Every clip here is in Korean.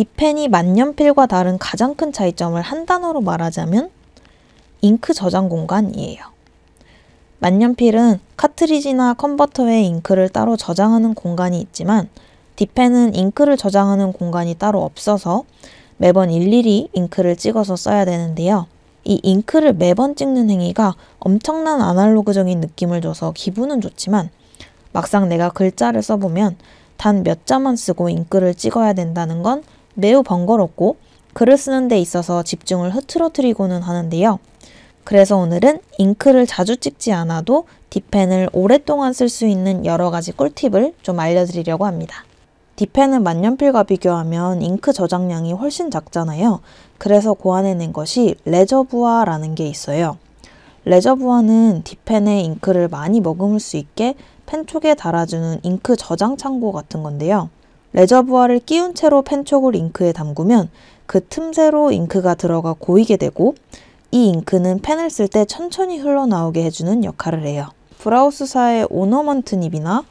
딥펜이 만년필과 다른 가장 큰 차이점을 한 단어로 말하자면 잉크 저장 공간이에요. 만년필은 카트리지나 컨버터에 잉크를 따로 저장하는 공간이 있지만 딥펜은 잉크를 저장하는 공간이 따로 없어서 매번 일일이 잉크를 찍어서 써야 되는데요. 이 잉크를 매번 찍는 행위가 엄청난 아날로그적인 느낌을 줘서 기분은 좋지만 막상 내가 글자를 써보면 단 몇 자만 쓰고 잉크를 찍어야 된다는 건 매우 번거롭고 글을 쓰는 데 있어서 집중을 흐트러뜨리고는 하는데요. 그래서 오늘은 잉크를 자주 찍지 않아도 딥펜을 오랫동안 쓸 수 있는 여러 가지 꿀팁을 좀 알려드리려고 합니다. 딥펜은 만년필과 비교하면 잉크 저장량이 훨씬 작잖아요. 그래서 고안해낸 것이 레저부아라는 게 있어요. 레저부아는 딥펜에 잉크를 많이 머금을 수 있게 펜촉에 달아주는 잉크 저장 창고 같은 건데요. 레저부아를 끼운 채로 펜촉을 잉크에 담그면 그 틈새로 잉크가 들어가 고이게 되고 이 잉크는 펜을 쓸 때 천천히 흘러나오게 해주는 역할을 해요. 브라우스사의 오너먼트 닙이나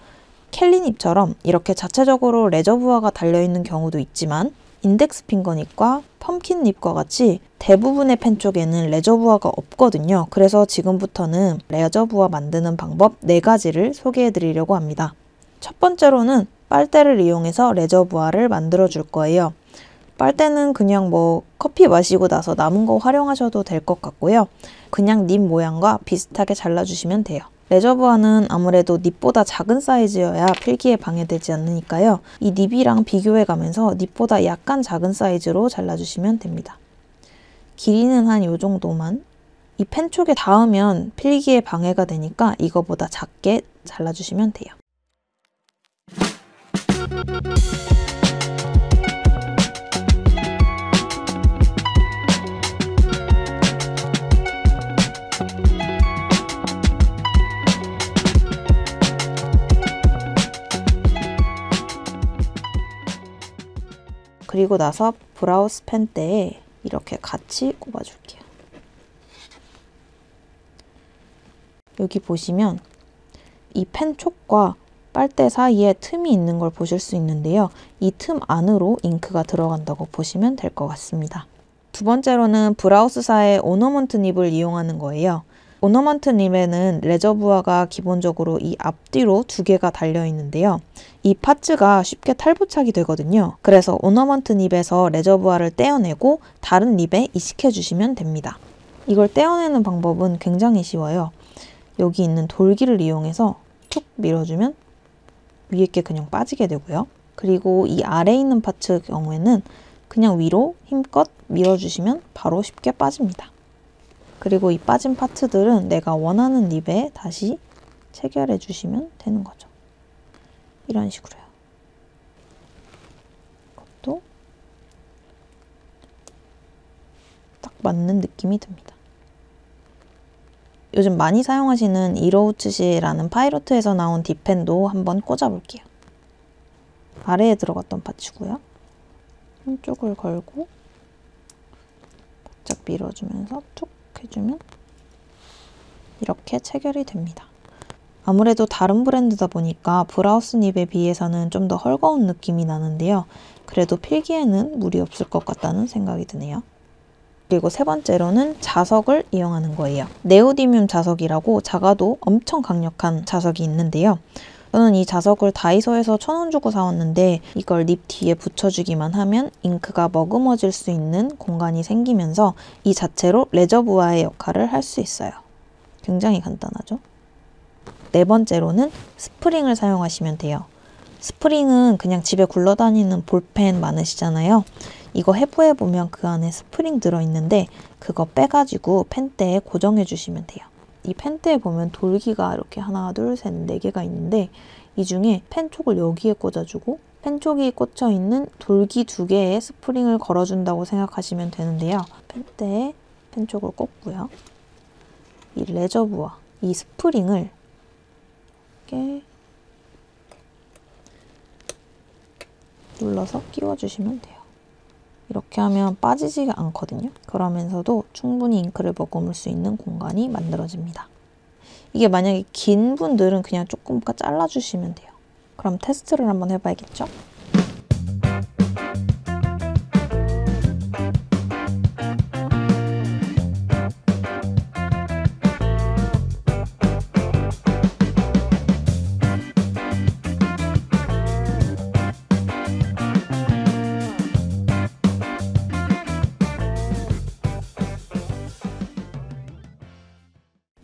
켈리 닙처럼 이렇게 자체적으로 레저부아가 달려있는 경우도 있지만 인덱스 핑거 닙과 펌킨 닙과 같이 대부분의 펜 쪽에는 레저부아가 없거든요. 그래서 지금부터는 레저부아 만드는 방법 4가지를 소개해 드리려고 합니다. 첫 번째로는 빨대를 이용해서 레저부아를 만들어 줄 거예요. 빨대는 그냥 커피 마시고 나서 남은 거 활용하셔도 될 것 같고요. 그냥 닙 모양과 비슷하게 잘라주시면 돼요. 레저부아는 아무래도 닙보다 작은 사이즈여야 필기에 방해되지 않으니까요. 이 닙이랑 비교해가면서 닙보다 약간 작은 사이즈로 잘라주시면 됩니다. 길이는 한 요 정도만. 이 펜촉에 닿으면 필기에 방해가 되니까 이거보다 작게 잘라주시면 돼요. 그리고 나서 브라우스 펜대에 이렇게 같이 꼽아줄게요. 여기 보시면 이 펜촉과 빨대 사이에 틈이 있는 걸 보실 수 있는데요. 이 틈 안으로 잉크가 들어간다고 보시면 될 것 같습니다. 두 번째로는 브라우스사의 오너먼트 닙을 이용하는 거예요. 오너먼트 닙에는 레저부아가 기본적으로 이 앞뒤로 2개가 달려 있는데요. 이 파츠가 쉽게 탈부착이 되거든요. 그래서 오너먼트 닙에서 레저부아를 떼어내고 다른 닙에 이식해 주시면 됩니다. 이걸 떼어내는 방법은 굉장히 쉬워요. 여기 있는 돌기를 이용해서 툭 밀어주면 위에 게 그냥 빠지게 되고요. 그리고 이 아래에 있는 파츠 경우에는 그냥 위로 힘껏 밀어주시면 바로 쉽게 빠집니다. 그리고 이 빠진 파트들은 내가 원하는 닙에 다시 체결해 주시면 되는 거죠. 이런 식으로요. 이것도 딱 맞는 느낌이 듭니다. 요즘 많이 사용하시는 이로우츠시라는 파이로트에서 나온 딥펜도 한번 꽂아볼게요. 아래에 들어갔던 파츠고요. 한쪽을 걸고 바짝 밀어주면서 툭 해주면 이렇게 체결이 됩니다. 아무래도 다른 브랜드다 보니까 브라우스 닙에 비해서는 좀 더 헐거운 느낌이 나는데요. 그래도 필기에는 무리 없을 것 같다는 생각이 드네요. 그리고 세 번째로는 자석을 이용하는 거예요. 네오디뮴 자석이라고 작아도 엄청 강력한 자석이 있는데요. 저는 이 자석을 다이소에서 1,000원 주고 사왔는데 이걸 닙 뒤에 붙여주기만 하면 잉크가 머금어질 수 있는 공간이 생기면서 이 자체로 레저부아의 역할을 할 수 있어요. 굉장히 간단하죠? 네 번째로는 스프링을 사용하시면 돼요. 스프링은 그냥 집에 굴러다니는 볼펜 많으시잖아요. 이거 해부해보면 그 안에 스프링 들어있는데 그거 빼가지고 펜대에 고정해 주시면 돼요. 이 펜대에 보면 돌기가 이렇게 하나, 둘, 셋, 4개가 있는데 이 중에 펜촉을 여기에 꽂아주고 펜촉이 꽂혀있는 돌기 2개에 스프링을 걸어준다고 생각하시면 되는데요. 펜대에 펜촉을 꽂고요. 이 레저부아, 이 스프링을 이렇게 눌러서 끼워주시면 돼요. 이렇게 하면 빠지지가 않거든요. 그러면서도 충분히 잉크를 머금을 수 있는 공간이 만들어집니다. 이게 만약에 긴 분들은 그냥 조금 잘라주시면 돼요. 그럼 테스트를 한번 해봐야겠죠?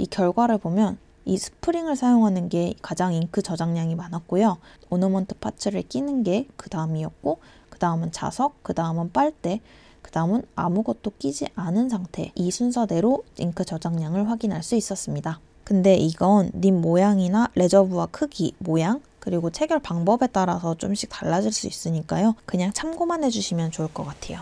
결과를 보면 이 스프링을 사용하는 게 가장 잉크 저장량이 많았고요. 오너먼트 파츠를 끼는 게 그 다음이었고, 그 다음은 자석, 그 다음은 빨대, 그 다음은 아무것도 끼지 않은 상태, 이 순서대로 잉크 저장량을 확인할 수 있었습니다. 근데 이건 님 모양이나 레저부와 크기, 모양, 그리고 체결 방법에 따라서 좀씩 달라질 수 있으니까요. 그냥 참고만 해주시면 좋을 것 같아요.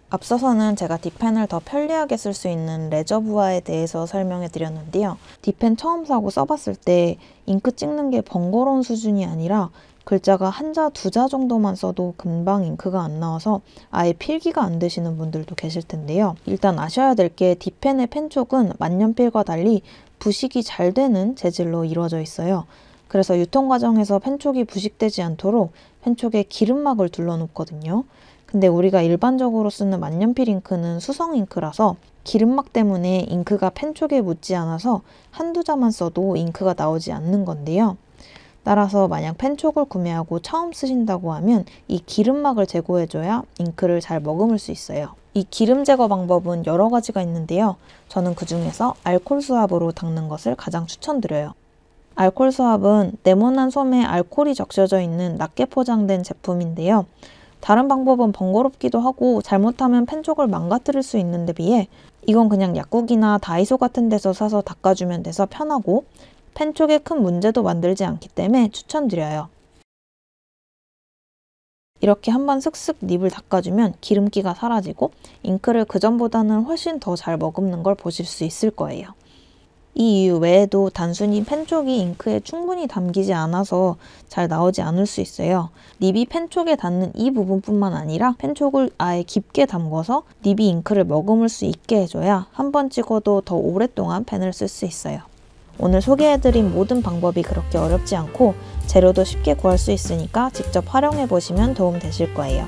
앞서서는 제가 딥펜을 더 편리하게 쓸 수 있는 레저부아에 대해서 설명해 드렸는데요. 딥펜 처음 사고 써봤을 때 잉크 찍는 게 번거로운 수준이 아니라 글자가 한자, 두자 정도만 써도 금방 잉크가 안 나와서 아예 필기가 안 되시는 분들도 계실 텐데요. 일단 아셔야 될 게 딥펜의 펜촉은 만년필과 달리 부식이 잘 되는 재질로 이루어져 있어요. 그래서 유통 과정에서 펜촉이 부식되지 않도록 펜촉에 기름막을 둘러놓거든요. 근데 우리가 일반적으로 쓰는 만년필 잉크는 수성 잉크라서 기름막 때문에 잉크가 펜촉에 묻지 않아서 한두 자만 써도 잉크가 나오지 않는 건데요. 따라서 만약 펜촉을 구매하고 처음 쓰신다고 하면 이 기름막을 제거해줘야 잉크를 잘 머금을 수 있어요. 이 기름 제거 방법은 여러 가지가 있는데요. 저는 그 중에서 알콜 수압으로 닦는 것을 가장 추천드려요. 알콜 수압은 네모난 솜에 알콜이 적셔져 있는 낱개 포장된 제품인데요. 다른 방법은 번거롭기도 하고 잘못하면 펜촉을 망가뜨릴 수 있는데 비해 이건 그냥 약국이나 다이소 같은 데서 사서 닦아주면 돼서 편하고 펜촉에 큰 문제도 만들지 않기 때문에 추천드려요. 이렇게 한번 슥슥 닙을 닦아주면 기름기가 사라지고 잉크를 그전보다는 훨씬 더 잘 머금는 걸 보실 수 있을 거예요. 이 이유 외에도 단순히 펜촉이 잉크에 충분히 담기지 않아서 잘 나오지 않을 수 있어요. 닙이 펜촉에 닿는 이 부분뿐만 아니라 펜촉을 아예 깊게 담궈서 닙이 잉크를 머금을 수 있게 해줘야 한 번 찍어도 더 오랫동안 펜을 쓸 수 있어요. 오늘 소개해드린 모든 방법이 그렇게 어렵지 않고 재료도 쉽게 구할 수 있으니까 직접 활용해보시면 도움 되실 거예요.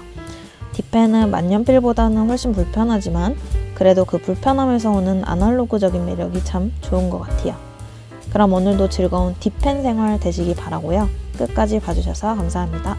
딥펜은 만년필보다는 훨씬 불편하지만 그래도 그 불편함에서 오는 아날로그적인 매력이 참 좋은 것 같아요. 그럼 오늘도 즐거운 딥펜 생활 되시기 바라고요. 끝까지 봐주셔서 감사합니다.